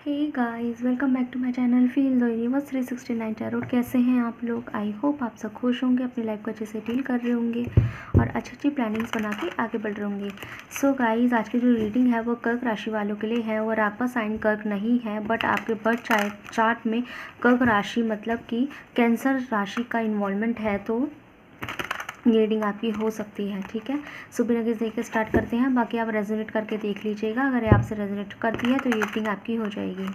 Hey guys, welcome back to my channel feel the universe 369 tarot. कैसे हैं आप लोग? आई होप आप सब खुश होंगे, अपनी लाइफ को अच्छे से डील कर रहे होंगे और अच्छी अच्छी प्लानिंग्स बना के आगे बढ़ रहे होंगे। सो गाइस, आज की जो रीडिंग है वो कर्क राशि वालों के लिए है और आपका साइन कर्क नहीं है, बट आपके बर्थ चार्ट में कर्क राशि मतलब कि कैंसर राशि का इन्वॉल्वमेंट है, तो ये रीडिंग आपकी हो सकती है। ठीक है, सो बिना किसी देख के स्टार्ट करते हैं। बाकी आप रेजोनेट करके देख लीजिएगा, अगर ये आपसे रेजोनेट करती है तो ये रीडिंग आपकी हो जाएगी।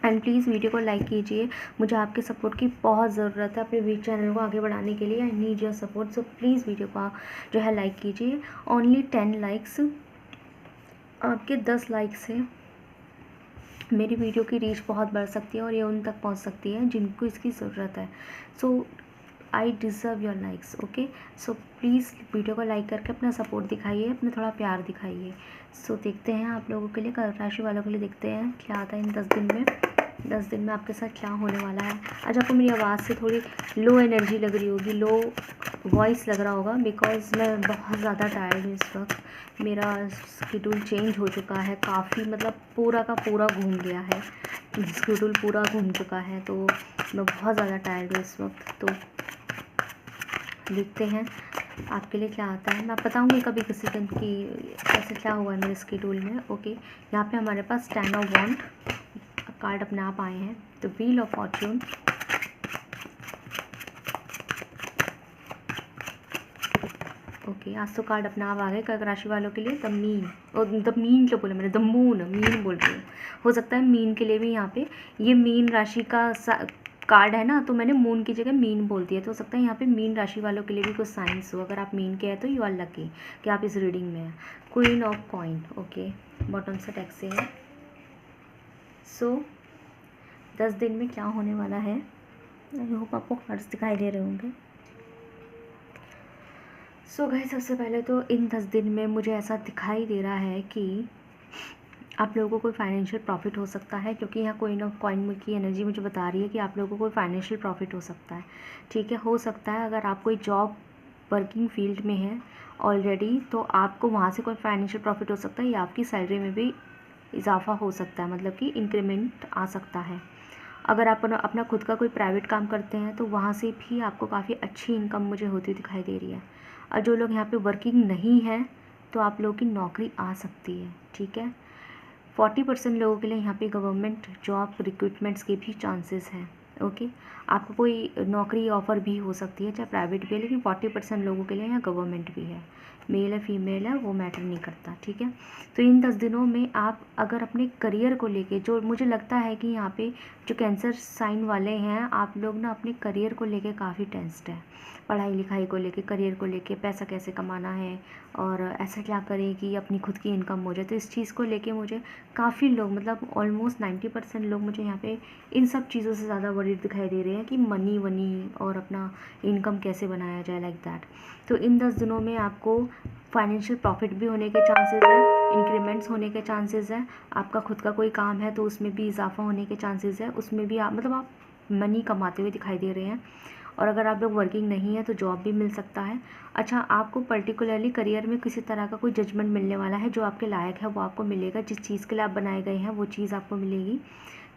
एंड प्लीज़ वीडियो को लाइक कीजिए, मुझे आपके सपोर्ट की बहुत ज़रूरत है अपने चैनल को आगे बढ़ाने के लिए। I need your support, so please video को जो है लाइक कीजिए। ओनली 10 लाइक्स, आपके 10 लाइक से मेरी वीडियो की रीच बहुत बढ़ सकती है और ये उन तक पहुंच सकती है जिनको इसकी ज़रूरत है। So I deserve your likes, okay. So please video को लाइक करके अपना सपोर्ट दिखाइए, अपना थोड़ा प्यार दिखाइए। सो देखते हैं आप लोगों के लिए, कर्क राशि वालों के लिए देखते हैं क्या आता है इन 10 दिन में। 10 दिन में आपके साथ क्या होने वाला है। आज आपको मेरी आवाज़ से थोड़ी लो एनर्जी लग रही होगी, लो वॉइस लग रहा होगा, बिकॉज मैं बहुत ज़्यादा टायर्ड हूँ इस वक्त। मेरा शेड्यूल चेंज हो चुका है काफ़ी, मतलब पूरा का पूरा घूम गया है, शेड्यूल पूरा घूम चुका है, तो मैं बहुत ज़्यादा टायर्ड हूँ इस वक्त। तो देखते हैं आपके लिए क्या आता है। मैं बताऊंगी कभी किसी दिन की ऐसे क्या हुआ है मेरे शेड्यूल में। ओके, यहाँ पे हमारे पास 10 ऑफ वॉन्ड कार्ड अपने आप आए हैं, तो व्हील ऑफ फॉर्च्यून, ओके। आज तो कार्ड अपने आप आ गए कर्क राशि वालों के लिए। द मीन, और द मीन जो बोला मैंने, द मून, मीन बोल रही हूँ। हो सकता है मीन के लिए भी यहाँ पे ये मीन राशि का कार्ड है ना, तो मैंने मून की जगह मीन बोल दिया, तो हो सकता है यहाँ पे मीन राशि वालों के लिए भी कुछ साइंस हो। अगर आप मीन के हैं तो यू आर लकी कि आप इस रीडिंग में हैं। Queen of coin, okay, bottom से टैक्स से है। सो 10 दिन में क्या होने वाला है, आई होप आपको कार्ड्स दिखाई दे रहे होंगे। सो गाइस, सबसे पहले तो इन 10 दिन में मुझे ऐसा दिखाई दे रहा है कि आप लोगों को कोई फाइनेंशियल प्रॉफिट हो सकता है, क्योंकि यहाँ क्वीन ऑफ कॉइन की एनर्जी मुझे बता रही है कि आप लोगों को कोई फाइनेंशियल प्रॉफिट हो सकता है। ठीक है, हो सकता है अगर आप कोई जॉब वर्किंग फील्ड में है ऑलरेडी, तो आपको वहाँ से कोई फाइनेंशियल प्रॉफिट हो सकता है, या आपकी सैलरी में भी इजाफा हो सकता है, मतलब कि इंक्रीमेंट आ सकता है। अगर आप अपना खुद का कोई प्राइवेट काम करते हैं तो वहाँ से भी आपको काफ़ी अच्छी इनकम मुझे होती दिखाई दे रही है। और जो लोग यहाँ पे वर्किंग नहीं हैं तो आप लोगों की नौकरी आ सकती है। ठीक है, 40% लोगों के लिए यहाँ पे गवर्नमेंट जॉब रिक्रूटमेंट्स के भी चांसेस हैं। ओके, आपको कोई नौकरी ऑफ़र भी हो सकती है, चाहे प्राइवेट भी है, लेकिन 40% लोगों के लिए यहाँ गवर्नमेंट भी है। मेल है फीमेल है वो मैटर नहीं करता। ठीक है, तो इन 10 दिनों में आप अगर अपने करियर को लेके, जो मुझे लगता है कि यहाँ पे जो कैंसर साइन वाले हैं, आप लोग ना अपने करियर को लेके काफ़ी टेंस्ड है, पढ़ाई लिखाई को लेके, करियर को लेके, पैसा कैसे कमाना है और ऐसा क्या करें कि अपनी खुद की इनकम हो जाए। तो इस चीज़ को लेके मुझे काफ़ी लोग, मतलब ऑलमोस्ट 90% लोग मुझे यहाँ पे इन सब चीज़ों से ज़्यादा वरीड दिखाई दे रहे हैं कि मनी वनी और अपना इनकम कैसे बनाया जाए, लाइक दैट। तो इन 10 दिनों में आपको फाइनेंशियल प्रॉफिट भी होने के चांसेस है, इंक्रीमेंट्स होने के चांसेस है। आपका खुद का कोई काम है तो उसमें भी इजाफा होने के चांसेस है, उसमें भी आप मतलब आप मनी कमाते हुए दिखाई दे रहे हैं। और अगर आप लोग वर्किंग नहीं है तो जॉब भी मिल सकता है। अच्छा, आपको पर्टिकुलरली करियर में किसी तरह का कोई जजमेंट मिलने वाला है, जो आपके लायक है वो आपको मिलेगा, जिस चीज़ के लिए आप बनाए गए हैं वो चीज़ आपको मिलेगी।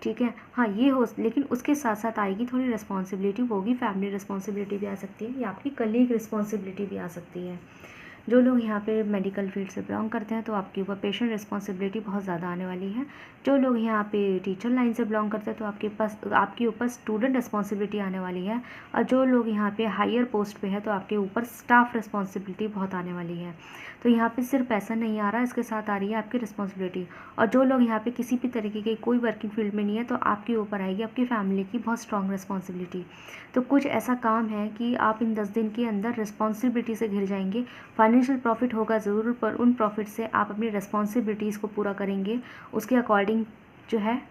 ठीक है, हाँ ये हो, लेकिन उसके साथ साथ आएगी थोड़ी रिस्पॉन्सिबिलिटी, वो भी फैमिली रिस्पॉन्सिबिलिटी भी आ सकती है, या आपकी कलीग रिस्पॉन्सिबिलिटी भी आ सकती है। जो लोग यहाँ पे मेडिकल फील्ड से बिलोंग करते हैं तो आपके ऊपर पेशेंट रिस्पॉन्सिबिलिटी बहुत ज़्यादा आने वाली है। जो लोग यहाँ पे टीचर लाइन से बिलोंग करते हैं तो आपके ऊपर स्टूडेंट रिस्पॉन्सिबिलिटी आने वाली है। और जो लोग यहाँ पे हायर पोस्ट पे है तो आपके ऊपर स्टाफ रिस्पॉन्सिबिलिटी बहुत आने वाली है। तो यहाँ पे सिर्फ पैसा नहीं आ रहा, इसके साथ आ रही है आपकी रिस्पॉन्सिबिलिटी। और जो लोग यहाँ पे किसी भी तरीके की कोई वर्किंग फील्ड में नहीं है तो आपके ऊपर आएगी आपकी फैमिली की बहुत स्ट्रॉन्ग रिस्पॉन्सिबिलिटी। तो कुछ ऐसा काम है कि आप इन 10 दिन के अंदर रिस्पॉन्सिबिलिटी से घिर जाएंगे। फाइनेंशियल प्रॉफिट होगा ज़रूर, पर उन प्रॉफिट से आप अपनी रिस्पॉन्सिबिलिटीज़ को पूरा करेंगे, उसके अकॉर्डिंग जो है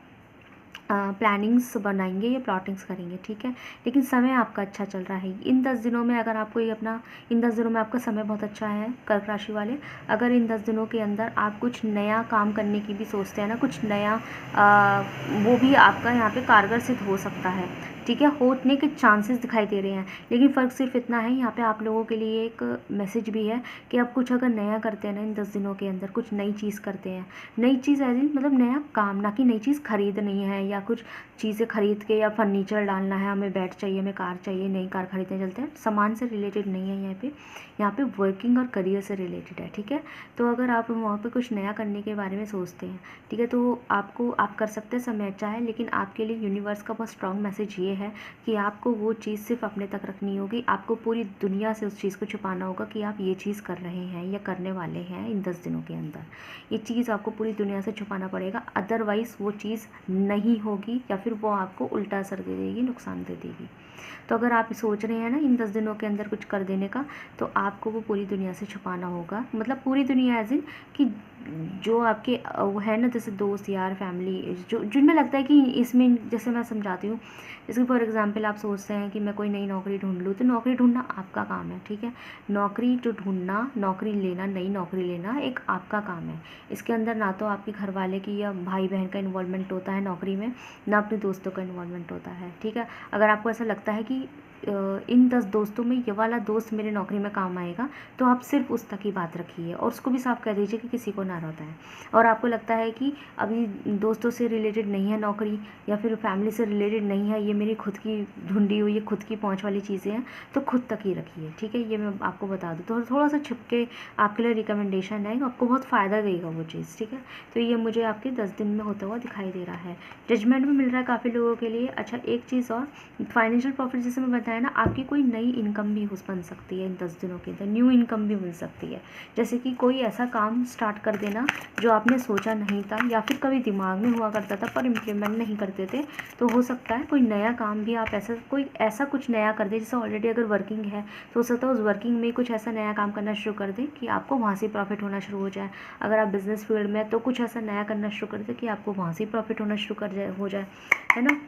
प्लानिंग्स बनाएंगे या प्लॉटिंग्स करेंगे। ठीक है, लेकिन समय आपका अच्छा चल रहा है इन 10 दिनों में। अगर आपको ये अपना इन 10 दिनों में आपका समय बहुत अच्छा है कर्क राशि वाले। अगर इन 10 दिनों के अंदर आप कुछ नया काम करने की भी सोचते हैं ना, कुछ नया वो भी आपका यहाँ पे कारगर सिद्ध हो सकता है। ठीक है, होने के चांसेस दिखाई दे रहे हैं। लेकिन फ़र्क सिर्फ इतना है, यहाँ पे आप लोगों के लिए एक मैसेज भी है कि आप कुछ अगर नया करते हैं ना इन 10 दिनों के अंदर, कुछ नई चीज़ करते हैं, नई चीज़ एज इन मतलब नया काम, ना कि नई चीज़ खरीदनी है या कुछ चीज़ें खरीद के या फर्नीचर डालना है, हमें बेड चाहिए, हमें कार चाहिए, नई कार खरीदने चलते हैं, सामान से रिलेटेड नहीं है यहाँ पे वर्किंग और करियर से रिलेटेड है। ठीक है, तो अगर आप वहाँ पे कुछ नया करने के बारे में सोचते हैं, ठीक है, तो आप कर सकते हैं, समय अच्छा है। लेकिन आपके लिए यूनिवर्स का बहुत स्ट्रॉन्ग मैसेज ये है कि आपको वो चीज़ सिर्फ अपने तक रखनी होगी, आपको पूरी दुनिया से उस चीज़ को छुपाना होगा कि आप ये चीज़ कर रहे हैं या करने वाले हैं इन 10 दिनों के अंदर। ये चीज़ आपको पूरी दुनिया से छुपाना पड़ेगा, अदरवाइज़ वो चीज़ नहीं होगी या फिर वो आपको उल्टा असर दे देगी, नुकसान दे देगी। तो अगर आप सोच रहे हैं ना इन 10 दिनों के अंदर कुछ कर देने का, तो आपको वो पूरी दुनिया से छुपाना होगा। मतलब पूरी दुनिया एज इन कि जो आपके वो है ना, जैसे दोस्त यार फैमिली, जो जिनमें लगता है कि इसमें, जैसे मैं समझाती हूँ, जैसे फॉर एग्जांपल आप सोचते हैं कि मैं कोई नई नौकरी ढूंढ लूँ, तो नौकरी ढूंढना आपका काम है। ठीक है, नौकरी जो ढूंढना, नौकरी लेना, नई नौकरी लेना एक आपका काम है। इसके अंदर ना तो आपके घर वाले की या भाई बहन का इन्वॉल्वमेंट होता है नौकरी में, ना अपने दोस्तों का इन्वॉल्वमेंट होता है। ठीक है, अगर आपको ऐसा लगता है कि इन 10 दोस्तों में ये वाला दोस्त मेरे नौकरी में काम आएगा, तो आप सिर्फ उस तक ही बात रखिए और उसको भी साफ कह दीजिए कि किसी को ना बताएं। और आपको लगता है कि अभी दोस्तों से रिलेटेड नहीं है नौकरी या फिर फैमिली से रिलेटेड नहीं है, ये मेरी खुद की ढूंढी हुई, ये खुद की पहुंच वाली चीज़ें हैं, तो खुद तक ही रखिए। ठीक है, ये मैं आपको बता दूँ, तो थोड़ा सा छुप के आपके लिए रिकमेंडेशन है, आपको बहुत फ़ायदा देगा वो चीज़। ठीक है, तो ये मुझे आपके 10 दिन में होता हुआ दिखाई दे रहा है, जजमेंट भी मिल रहा है काफ़ी लोगों के लिए। अच्छा, एक चीज़ और, फाइनेंशियल प्रॉफिट जैसे मैं बताया ना, आपकी कोई नई इनकम भी बन सकती है इन 10 दिनों के अंदर, न्यू इनकम भी मिल सकती है। जैसे कि कोई ऐसा काम स्टार्ट कर देना जो आपने सोचा नहीं था या फिर कभी दिमाग में हुआ करता था पर इम्प्लीमेंट नहीं करते थे, तो हो सकता है कोई नया काम भी आप ऐसा कुछ नया कर दें। जैसे ऑलरेडी अगर वर्किंग है तो हो सकता है उस वर्किंग में कुछ ऐसा नया काम करना शुरू कर दें कि आपको वहाँ से प्रॉफिट होना शुरू हो जाए। अगर आप बिजनेस फील्ड में तो कुछ ऐसा नया करना शुरू कर दें कि आपको वहाँ से प्रॉफिट होना शुरू हो जाए, है ना।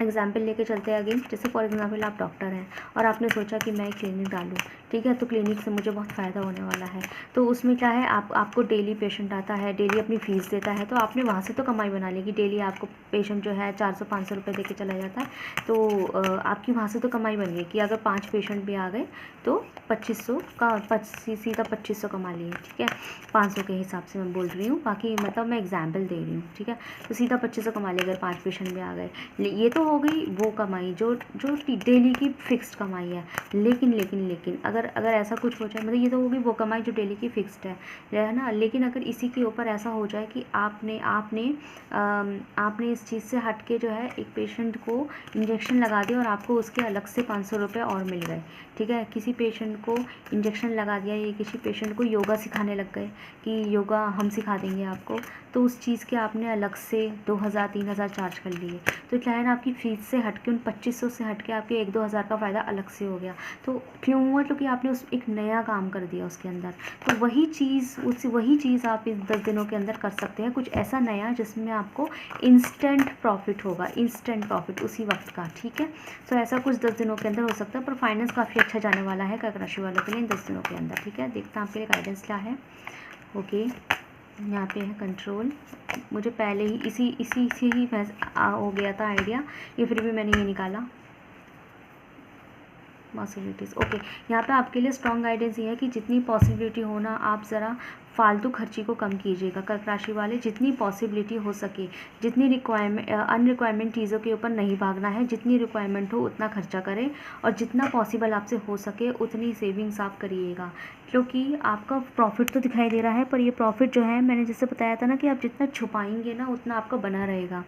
एग्जाम्पल लेके चलते हैं अगेन, जैसे फॉर एग्जाम्पल आप डॉक्टर हैं और आपने सोचा कि मैं एक क्लिनिक डालूँ। ठीक है, तो क्लिनिक से मुझे बहुत फ़ायदा होने वाला है, तो उसमें क्या है, आपको डेली पेशेंट आता है, डेली अपनी फ़ीस देता है, तो आपने वहाँ से तो कमाई बना ली कि डेली आपको पेशेंट जो है 400-500 रुपये दे के चला जाता है, तो आपकी वहाँ से तो कमाई बन गई कि अगर 5 पेशेंट भी आ गए तो 2500 का सीधा 2500 कमा लिए। ठीक है, 500 के हिसाब से मैं बोल रही हूँ, बाकी मतलब मैं एग्जाम्पल दे रही हूँ। ठीक है, तो सीधा 2500 कमा लिए अगर 5 पेशेंट भी आ गए। ये तो हो गई वो कमाई जो जो डेली की फिक्स्ड कमाई है। लेकिन अगर ऐसा कुछ हो जाए, मतलब ये तो होगी वो कमाई जो डेली की फिक्स्ड है ना। लेकिन अगर इसी के ऊपर ऐसा हो जाए कि आपने इस चीज़ से हट के जो है एक पेशेंट को इंजेक्शन लगा दिया और आपको उसके अलग से 500 रुपये और मिल गए। ठीक है, किसी पेशेंट को इंजेक्शन लगा दिया या किसी पेशेंट को योगा सिखाने लग गए कि योगा हम सिखा देंगे आपको, तो उस चीज़ के आपने अलग से 2000-3000 चार्ज कर लिए, तो क्या है ना, आपकी फ़ीस से हट के उन 2500 से हट के आपके 1-2 हज़ार का फ़ायदा अलग से हो गया। तो क्यों हुआ, क्योंकि आपने उस एक नया काम कर दिया उसके अंदर। तो वही चीज़ आप इस 10 दिनों के अंदर कर सकते हैं, कुछ ऐसा नया जिसमें आपको इंस्टेंट प्रॉफिट होगा, इंस्टेंट प्रॉफिट उसी वक्त का। ठीक है, तो ऐसा कुछ 10 दिनों के अंदर हो सकता है, पर फाइनेंस काफ़ी अच्छा जाने वाला है कर्क राशि वालों के लिए इन 10 दिनों के अंदर। ठीक है, देखते हैं आपके लिए गाइडेंस क्या है। ओके, यहाँ पे है कंट्रोल, मुझे पहले ही इसी से ही हो गया था आइडिया, ये फिर भी मैंने ये निकाला पॉसिबिलिटीज़। ओके, यहाँ पे आपके लिए स्ट्रॉन्ग गाइडेंस ये है कि जितनी पॉसिबिलिटी हो ना, आप ज़रा फालतू खर्ची को कम कीजिएगा कर्क राशि वाले, जितनी पॉसिबिलिटी हो सके, जितनी अनरिक्वायरमेंट चीज़ों के ऊपर नहीं भागना है, जितनी रिक्वायरमेंट हो उतना खर्चा करें और जितना पॉसिबल आपसे हो सके उतनी सेविंग्स आप करिएगा, क्योंकि आपका प्रॉफिट तो दिखाई दे रहा है, पर ये प्रॉफिट जो है मैंने जैसे बताया था ना कि आप जितना छुपाएंगे ना उतना आपका बना रहेगा।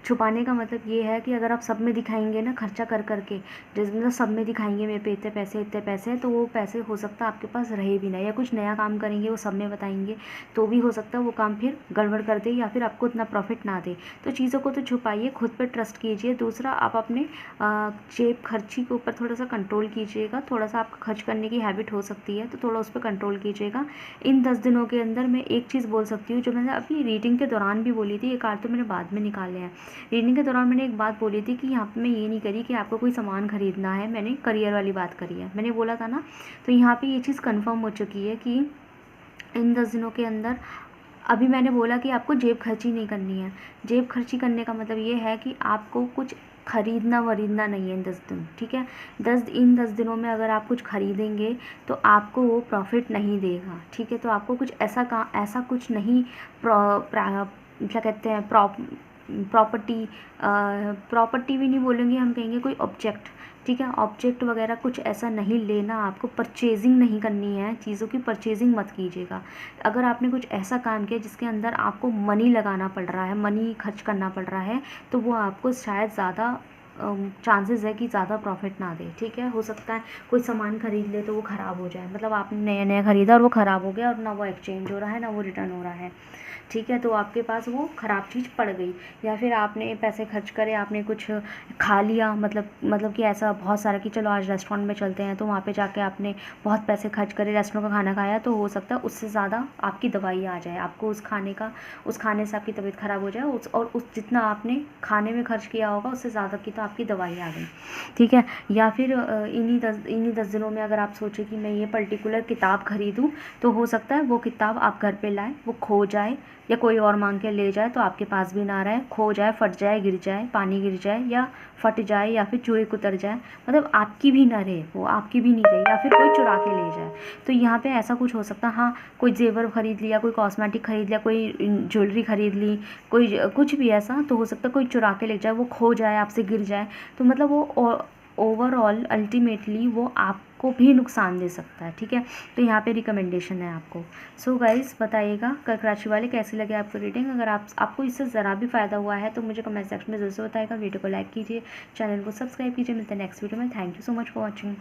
छुपाने का मतलब ये है कि अगर आप सब में दिखाएंगे ना खर्चा कर करके, मतलब सब में दिखाएंगे मेरे पे इतने पैसे हैं, तो वो पैसे हो सकता है आपके पास रहे भी ना, या कुछ नया काम करेंगे वो सब में बताएंगे तो भी हो सकता है वो काम फिर गड़बड़ कर दे या फिर आपको उतना प्रॉफिट ना दे। तो चीज़ों को तो छुपाइए, खुद पर ट्रस्ट कीजिए। दूसरा, आप अपने जेब खर्ची के ऊपर थोड़ा सा कंट्रोल कीजिएगा, थोड़ा सा आपका खर्च करने की हैबिट हो सकती है तो थोड़ा उस पर कंट्रोल कीजिएगा। इन 10 दिनों के अंदर मैं एक चीज़ बोल सकती हूँ जो मैंने अभी रीडिंग के दौरान भी बोली थी, ये कार्ड तो मैंने बाद में निकाले हैं। रीडिंग के दौरान मैंने एक बात बोली थी कि यहाँ पे मैं ये नहीं करी कि आपको कोई सामान खरीदना है, मैंने करियर वाली बात करी है, मैंने बोला था ना। तो यहाँ पे ये चीज़ कंफर्म हो चुकी है कि इन 10 दिनों के अंदर, अभी मैंने बोला कि आपको जेब खर्ची नहीं करनी है। जेब खर्ची करने का मतलब ये है कि आपको कुछ ख़रीदना वरीदना नहीं है इन 10 दिन, ठीक है। इन 10 दिनों में अगर आप कुछ ख़रीदेंगे तो आपको वो प्रॉफिट नहीं देगा, ठीक है। तो आपको कुछ ऐसा कुछ नहीं क्या कहते हैं, प्रॉपर्टी भी नहीं बोलेंगे हम, कहेंगे कोई ऑब्जेक्ट, ठीक है। ऑब्जेक्ट वगैरह कुछ ऐसा नहीं लेना, आपको परचेजिंग नहीं करनी है, चीज़ों की परचेजिंग मत कीजिएगा। अगर आपने कुछ ऐसा काम किया जिसके अंदर आपको मनी लगाना पड़ रहा है, मनी खर्च करना पड़ रहा है, तो वो आपको शायद ज़्यादा चांसेस है कि ज़्यादा प्रॉफिट ना दे, ठीक है। हो सकता है कोई सामान खरीद ले तो वो ख़राब हो जाए, मतलब आपने नया नया ख़रीदा और वो ख़राब हो गया और ना वो एक्सचेंज हो रहा है ना वो रिटर्न हो रहा है, ठीक है। तो आपके पास वो ख़राब चीज़ पड़ गई, या फिर आपने पैसे खर्च करे, आपने कुछ खा लिया, मतलब कि ऐसा बहुत सारा कि चलो आज रेस्टोरेंट में चलते हैं, तो वहाँ पे जाके आपने बहुत पैसे खर्च करे, रेस्टोरेंट का खाना खाया, तो हो सकता है उससे ज़्यादा आपकी दवाई आ जाए, आपको उस खाने से आपकी तबीयत ख़राब हो जाए, उस जितना आपने खाने में खर्च किया होगा उससे ज़्यादा की तो आपकी दवाई आ गई, ठीक है। या फिर इन्हीं 10 दिनों में अगर आप सोचें कि मैं ये पर्टिकुलर किताब ख़रीदूँ, तो हो सकता है वो किताब आप घर पे लाएँ, वो खो जाए या कोई और मांग के ले जाए, तो आपके पास भी ना रहे, खो जाए, फट जाए, गिर जाए, पानी गिर जाए, या फट जाए, या फिर चूहे कुतर जाए, मतलब आपकी भी ना रहे, वो आपकी भी नहीं रहे, या फिर कोई चुरा के ले जाए। तो यहाँ पे ऐसा कुछ हो सकता है। हाँ, कोई जेवर खरीद लिया, कोई कॉस्मेटिक खरीद लिया, कोई ज्वेलरी खरीद ली, कोई कुछ भी ऐसा, तो हो सकता है कोई चुरा के ले जाए, वो खो जाए, आपसे गिर जाए, तो मतलब वो ओवरऑल अल्टीमेटली वो आपको भी नुकसान दे सकता है, ठीक है। तो यहाँ पे रिकमेंडेशन है आपको। सो गाइस, बताइएगा कर्क राशि वाले कैसी लगे आपको रीडिंग। अगर आपको इससे ज़रा भी फ़ायदा हुआ है तो मुझे कमेंट सेक्शन में ज़रूर से बताइएगा। वीडियो को लाइक कीजिए, चैनल को सब्सक्राइब कीजिए। मिलते हैं नेक्स्ट वीडियो में। Thank you so much for watching.